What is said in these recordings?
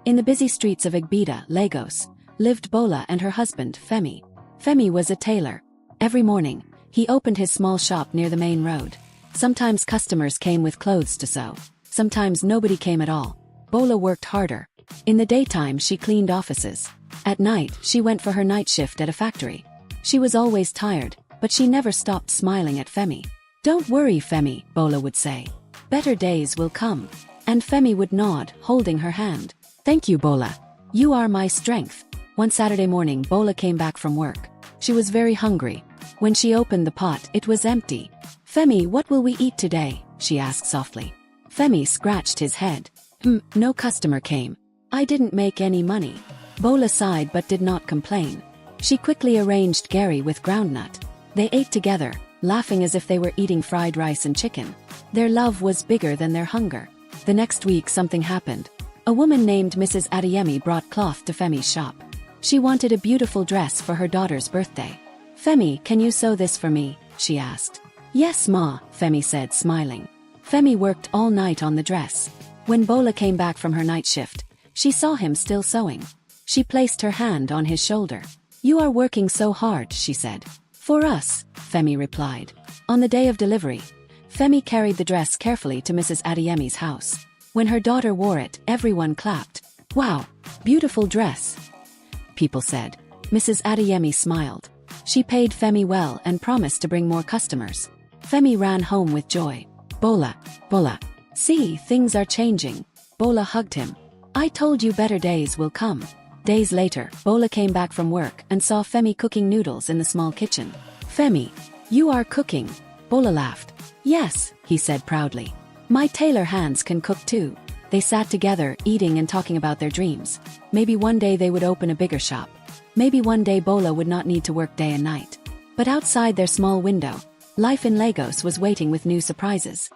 In the busy streets of Igbita, Lagos, lived Bola and her husband, Femi. Femi was a tailor. Every morning, he opened his small shop near the main road. Sometimes customers came with clothes to sew. Sometimes nobody came at all. Bola worked harder. In the daytime she cleaned offices. At night she went for her night shift at a factory. She was always tired, but she never stopped smiling at Femi. "Don't worry, Femi," Bola would say. "Better days will come." And Femi would nod, holding her hand. "Thank you, Bola. You are my strength." One Saturday morning Bola came back from work. She was very hungry. When she opened the pot, it was empty. "Femi, what will we eat today?" she asked softly. Femi scratched his head. No customer came. I didn't make any money." Bola sighed but did not complain. She quickly arranged Gary with groundnut. They ate together, laughing as if they were eating fried rice and chicken. Their love was bigger than their hunger. The next week something happened. A woman named Mrs. Adeyemi brought cloth to Femi's shop. She wanted a beautiful dress for her daughter's birthday. "Femi, can you sew this for me?" she asked. "Yes, Ma," Femi said, smiling. Femi worked all night on the dress. When Bola came back from her night shift, she saw him still sewing. She placed her hand on his shoulder. "You are working so hard," she said. "For us," Femi replied. On the day of delivery, Femi carried the dress carefully to Mrs. Adeyemi's house. When her daughter wore it, everyone clapped. "Wow, beautiful dress," people said. Mrs. Adeyemi smiled. She paid Femi well and promised to bring more customers. Femi ran home with joy. "Bola, Bola. See, things are changing." Bola hugged him. "I told you better days will come." Days later, Bola came back from work and saw Femi cooking noodles in the small kitchen. "Femi, you are cooking." Bola laughed. "Yes," he said proudly. "My tailor hands can cook too." They sat together, eating and talking about their dreams. Maybe one day they would open a bigger shop. Maybe one day Bola would not need to work day and night. But outside their small window, life in Lagos was waiting with new surprises.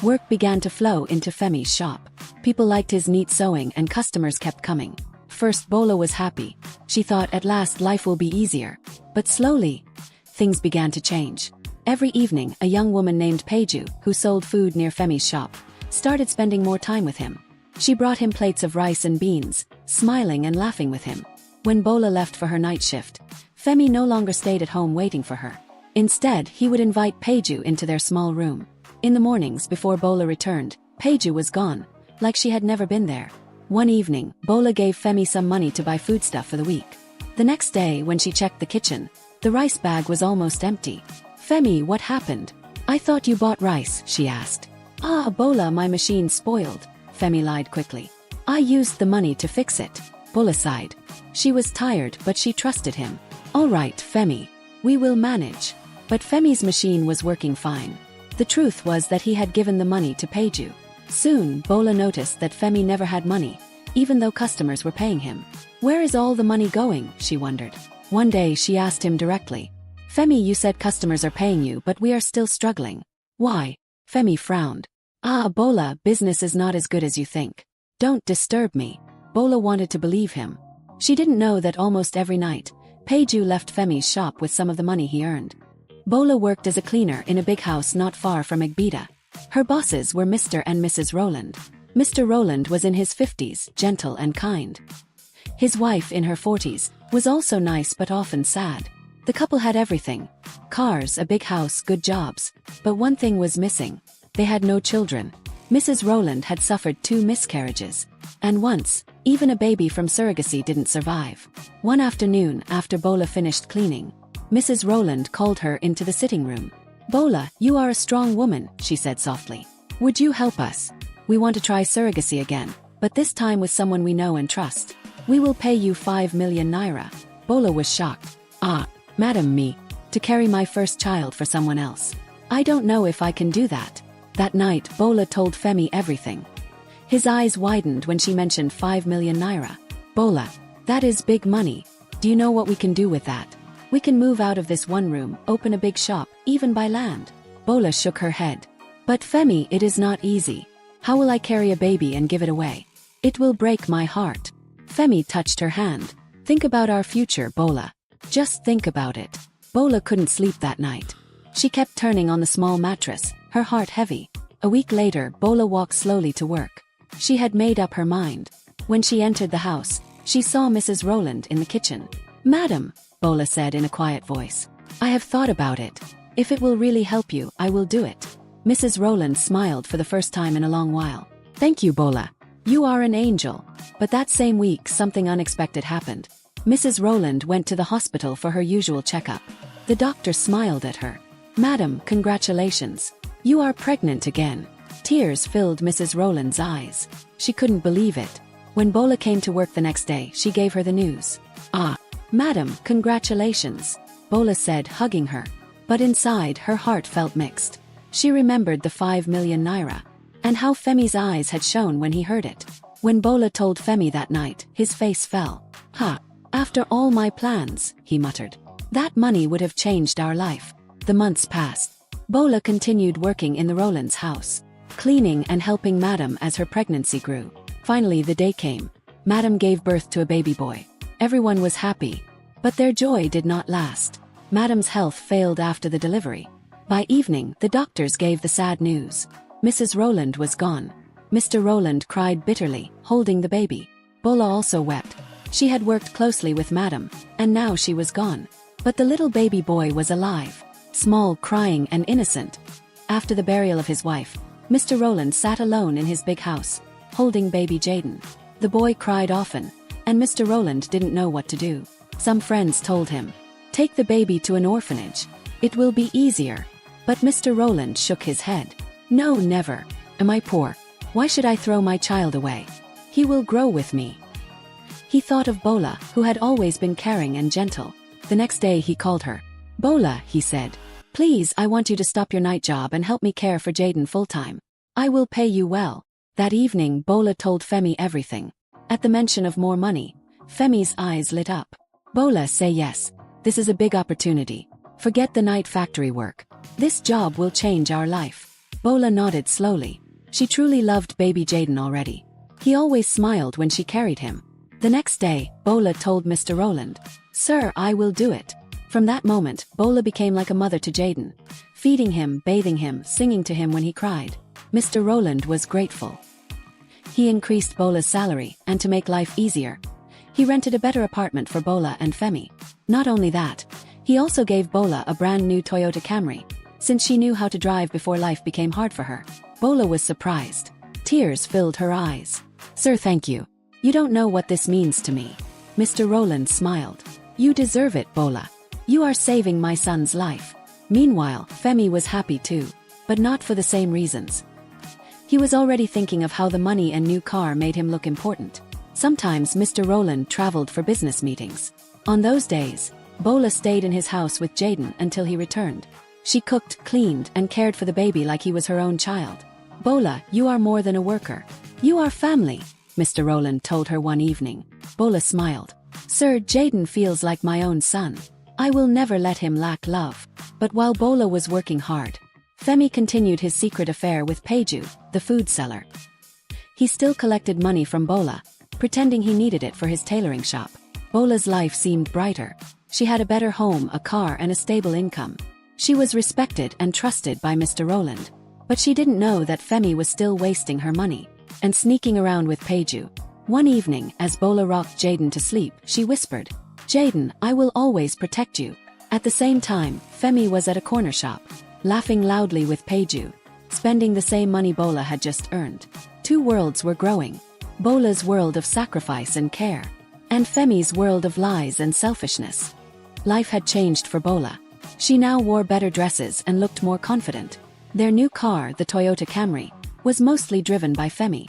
Work began to flow into Femi's shop. People liked his neat sewing and customers kept coming. First Bola was happy. She thought at last life will be easier. But slowly, things began to change. Every evening, a young woman named Peju, who sold food near Femi's shop, started spending more time with him. She brought him plates of rice and beans, smiling and laughing with him. When Bola left for her night shift, Femi no longer stayed at home waiting for her. Instead, he would invite Peju into their small room. In the mornings before Bola returned, Peju was gone, like she had never been there. One evening, Bola gave Femi some money to buy foodstuff for the week. The next day, when she checked the kitchen, the rice bag was almost empty. "Femi, what happened? I thought you bought rice," she asked. "Ah, Bola, my machine spoiled," Femi lied quickly. "I used the money to fix it." Bola sighed. She was tired, but she trusted him. "All right, Femi. We will manage." But Femi's machine was working fine. The truth was that he had given the money to Peju. Soon, Bola noticed that Femi never had money, even though customers were paying him. "Where is all the money going?" she wondered. One day she asked him directly. "Femi, you said customers are paying you, but we are still struggling. Why?" Femi frowned. "Ah, Bola, business is not as good as you think. Don't disturb me." Bola wanted to believe him. She didn't know that almost every night, Peju left Femi's shop with some of the money he earned. Bola worked as a cleaner in a big house not far from Igbita. Her bosses were Mr. and Mrs. Rowland. Mr. Rowland was in his 50s, gentle and kind. His wife, in her 40s, was also nice but often sad. The couple had everything: cars, a big house, good jobs. But one thing was missing. They had no children. Mrs. Rowland had suffered 2 miscarriages. And once, even a baby from surrogacy didn't survive. One afternoon, after Bola finished cleaning, Mrs. Rowland called her into the sitting room. "Bola, you are a strong woman," she said softly. "Would you help us? We want to try surrogacy again, but this time with someone we know and trust. We will pay you 5 million naira." Bola was shocked. "Ah, Madam, me? To carry my first child for someone else? I don't know if I can do that." That night, Bola told Femi everything. His eyes widened when she mentioned 5 million naira. "Bola, that is big money. Do you know what we can do with that? We can move out of this one room, open a big shop, even buy land." Bola shook her head. "But Femi, it is not easy. How will I carry a baby and give it away? It will break my heart." Femi touched her hand. "Think about our future, Bola. Just think about it." Bola couldn't sleep that night. She kept turning on the small mattress, her heart heavy. A week later, Bola walked slowly to work. She had made up her mind. When she entered the house, she saw Mrs. Rowland in the kitchen. "Madam," Bola said in a quiet voice, "I have thought about it. If it will really help you, I will do it." Mrs. Rowland smiled for the first time in a long while. "Thank you, Bola. You are an angel." But that same week something unexpected happened. Mrs. Rowland went to the hospital for her usual checkup. The doctor smiled at her. "Madam, congratulations. You are pregnant again." Tears filled Mrs. Rowland's eyes. She couldn't believe it. When Bola came to work the next day, she gave her the news. "Ah, madam, congratulations," Bola said, hugging her. But inside, her heart felt mixed. She remembered the 5 million naira. And how Femi's eyes had shone when he heard it. When Bola told Femi that night, his face fell. "Ha! After all my plans," he muttered. "That money would have changed our life." The months passed. Bola continued working in the Rowlands' house, cleaning and helping Madam as her pregnancy grew. Finally the day came. Madam gave birth to a baby boy. Everyone was happy. But their joy did not last. Madam's health failed after the delivery. By evening, the doctors gave the sad news. Mrs. Rowland was gone. Mr. Rowland cried bitterly, holding the baby. Bola also wept. She had worked closely with Madam, and now she was gone. But the little baby boy was alive, small, crying, and innocent. After the burial of his wife, Mr. Rowland sat alone in his big house, holding baby Jaden. The boy cried often, and Mr. Rowland didn't know what to do. Some friends told him, "Take the baby to an orphanage. It will be easier." But Mr. Rowland shook his head. "No, never. Am I poor? Why should I throw my child away? He will grow with me." He thought of Bola, who had always been caring and gentle. The next day he called her. "Bola," he said, "please, I want you to stop your night job and help me care for Jaden full-time. I will pay you well." That evening Bola told Femi everything. At the mention of more money, Femi's eyes lit up. "Bola, say yes. This is a big opportunity. Forget the night factory work. This job will change our life." Bola nodded slowly. She truly loved baby Jaden already. He always smiled when she carried him. The next day, Bola told Mr. Rowland, "Sir, I will do it." From that moment, Bola became like a mother to Jaden, feeding him, bathing him, singing to him when he cried. Mr. Rowland was grateful. He increased Bola's salary, and to make life easier, he rented a better apartment for Bola and Femi. Not only that, he also gave Bola a brand new Toyota Camry, since she knew how to drive before life became hard for her. Bola was surprised. Tears filled her eyes. "Sir, thank you. You don't know what this means to me." Mr. Rowland smiled. "You deserve it, Bola. You are saving my son's life." Meanwhile, Femi was happy too, but not for the same reasons. He was already thinking of how the money and new car made him look important. Sometimes Mr. Rowland traveled for business meetings. On those days, Bola stayed in his house with Jaden until he returned. She cooked, cleaned, and cared for the baby like he was her own child. "Bola, you are more than a worker. You are family," Mr. Rowland told her one evening. Bola smiled. "Sir, Jaden feels like my own son. I will never let him lack love." But while Bola was working hard, Femi continued his secret affair with Peju, the food seller. He still collected money from Bola, pretending he needed it for his tailoring shop. Bola's life seemed brighter. She had a better home, a car, and a stable income. She was respected and trusted by Mr. Rowland. But she didn't know that Femi was still wasting her money and sneaking around with Peju. One evening, as Bola rocked Jaden to sleep, she whispered, "Jaden, I will always protect you." At the same time, Femi was at a corner shop, laughing loudly with Peju, spending the same money Bola had just earned. Two worlds were growing. Bola's world of sacrifice and care, and Femi's world of lies and selfishness. Life had changed for Bola. She now wore better dresses and looked more confident. Their new car, the Toyota Camry, was mostly driven by Femi.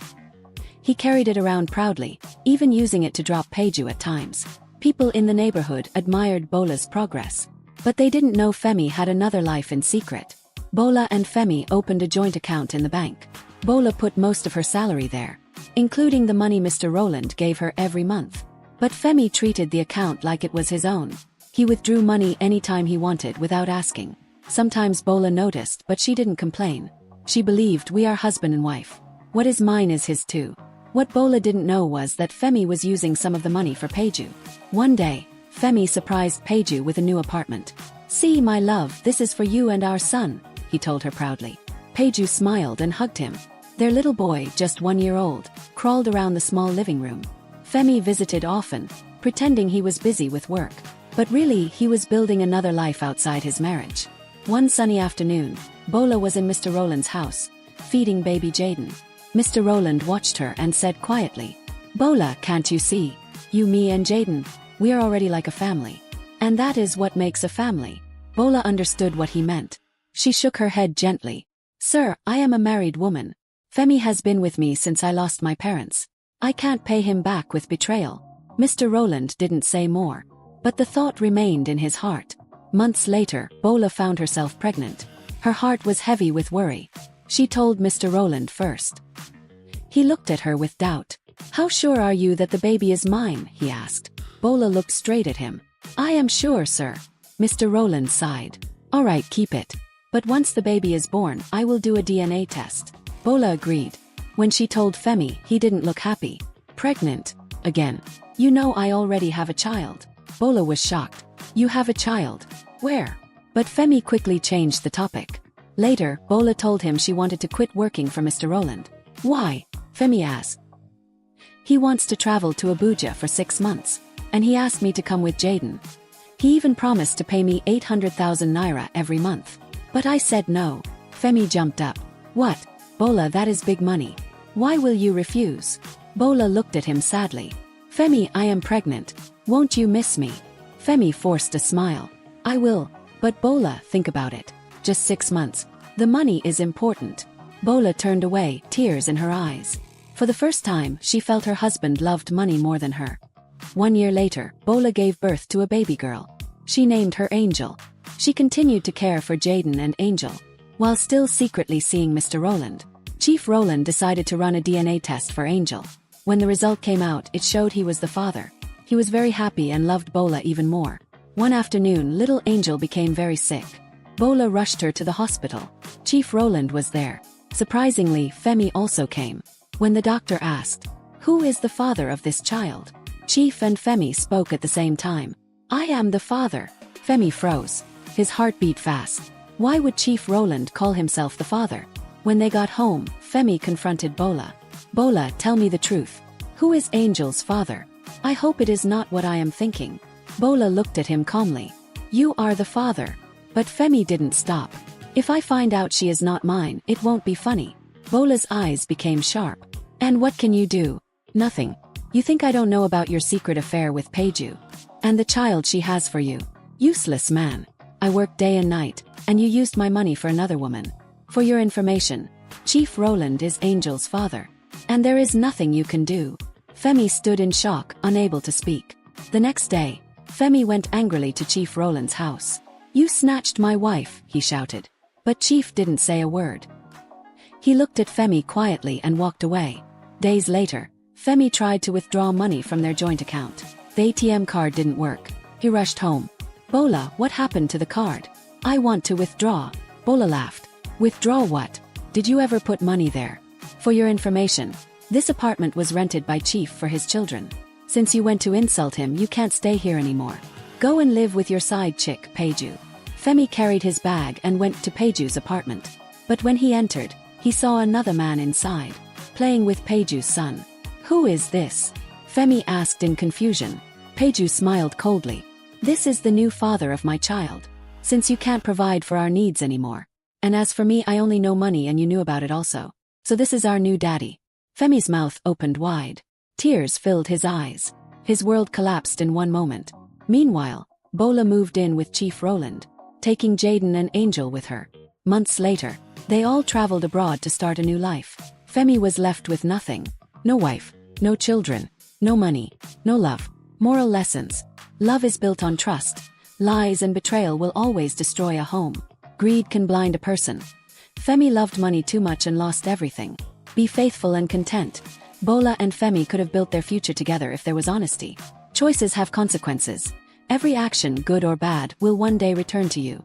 He carried it around proudly, even using it to drop Peju at times. People in the neighborhood admired Bola's progress. But they didn't know Femi had another life in secret. Bola and Femi opened a joint account in the bank. Bola put most of her salary there, including the money Mr. Rowland gave her every month. But Femi treated the account like it was his own. He withdrew money anytime he wanted without asking. Sometimes Bola noticed, but she didn't complain. She believed, "We are husband and wife. What is mine is his too." What Bola didn't know was that Femi was using some of the money for Peju. One day, Femi surprised Peju with a new apartment. "See, my love, this is for you and our son," he told her proudly. Peju smiled and hugged him. Their little boy, just 1 year old, crawled around the small living room. Femi visited often, pretending he was busy with work. But really, he was building another life outside his marriage. One sunny afternoon, Bola was in Mr. Rowland's house, feeding baby Jaden. Mr. Rowland watched her and said quietly, "Bola, can't you see? You, me and Jaden, we are already like a family. And that is what makes a family." Bola understood what he meant. She shook her head gently. "Sir, I am a married woman. Femi has been with me since I lost my parents. I can't pay him back with betrayal." Mr. Rowland didn't say more, but the thought remained in his heart. Months later, Bola found herself pregnant. Her heart was heavy with worry. She told Mr. Rowland first. He looked at her with doubt. "How sure are you that the baby is mine?" he asked. Bola looked straight at him. "I am sure, sir." Mr. Rowland sighed. "All right, keep it. But once the baby is born, I will do a DNA test." Bola agreed. When she told Femi, he didn't look happy. "Pregnant? Again? You know I already have a child." Bola was shocked. "You have a child? Where?" But Femi quickly changed the topic. Later, Bola told him she wanted to quit working for Mr. Rowland. "Why?" Femi asked. "He wants to travel to Abuja for 6 months. And he asked me to come with Jaden. He even promised to pay me 800,000 naira every month. But I said no." Femi jumped up. "What? Bola, that is big money. Why will you refuse?" Bola looked at him sadly. "Femi, I am pregnant. Won't you miss me?" Femi forced a smile. "I will. But Bola, think about it. Just 6 months. The money is important." Bola turned away, tears in her eyes. For the first time, she felt her husband loved money more than her. 1 year later, Bola gave birth to a baby girl. She named her Angel. She continued to care for Jaden and Angel, while still secretly seeing Mr. Rowland. Chief Rowland decided to run a DNA test for Angel. When the result came out, it showed he was the father. He was very happy and loved Bola even more. One afternoon, little Angel became very sick. Bola rushed her to the hospital. Chief Rowland was there. Surprisingly, Femi also came. When the doctor asked, "Who is the father of this child?" Chief and Femi spoke at the same time. "I am the father." Femi froze. His heart beat fast. Why would Chief Rowland call himself the father? When they got home, Femi confronted Bola. "Bola, tell me the truth. Who is Angel's father? I hope it is not what I am thinking." Bola looked at him calmly. "You are the father." But Femi didn't stop. "If I find out she is not mine, it won't be funny." Bola's eyes became sharp. "And what can you do?" "Nothing. You think I don't know about your secret affair with Peju? And the child she has for you? Useless man. I worked day and night, and you used my money for another woman. For your information, Chief Rowland is Angel's father. And there is nothing you can do." Femi stood in shock, unable to speak. The next day, Femi went angrily to Chief Rowland's house. "You snatched my wife," he shouted. But Chief didn't say a word. He looked at Femi quietly and walked away. Days later, Femi tried to withdraw money from their joint account. The ATM card didn't work. He rushed home. "Bola, what happened to the card?" "I want to withdraw." Bola laughed. "Withdraw what? Did you ever put money there?" "For your information, this apartment was rented by Chief for his children. Since you went to insult him, you can't stay here anymore. Go and live with your side chick, Peju." Femi carried his bag and went to Peju's apartment. But when he entered, he saw another man inside, playing with Peju's son. "Who is this?" Femi asked in confusion. Peju smiled coldly. "This is the new father of my child. Since you can't provide for our needs anymore. And as for me, I only know money and you knew about it also. So this is our new daddy." Femi's mouth opened wide. Tears filled his eyes. His world collapsed in one moment. Meanwhile, Bola moved in with Chief Rowland, taking Jaden and Angel with her. Months later, they all traveled abroad to start a new life. Femi was left with nothing. No wife, no children, no money, no love. Moral lessons. Love is built on trust. Lies and betrayal will always destroy a home. Greed can blind a person. Femi loved money too much and lost everything. Be faithful and content. Bola and Femi could have built their future together if there was honesty. Choices have consequences. Every action, good or bad, will one day return to you.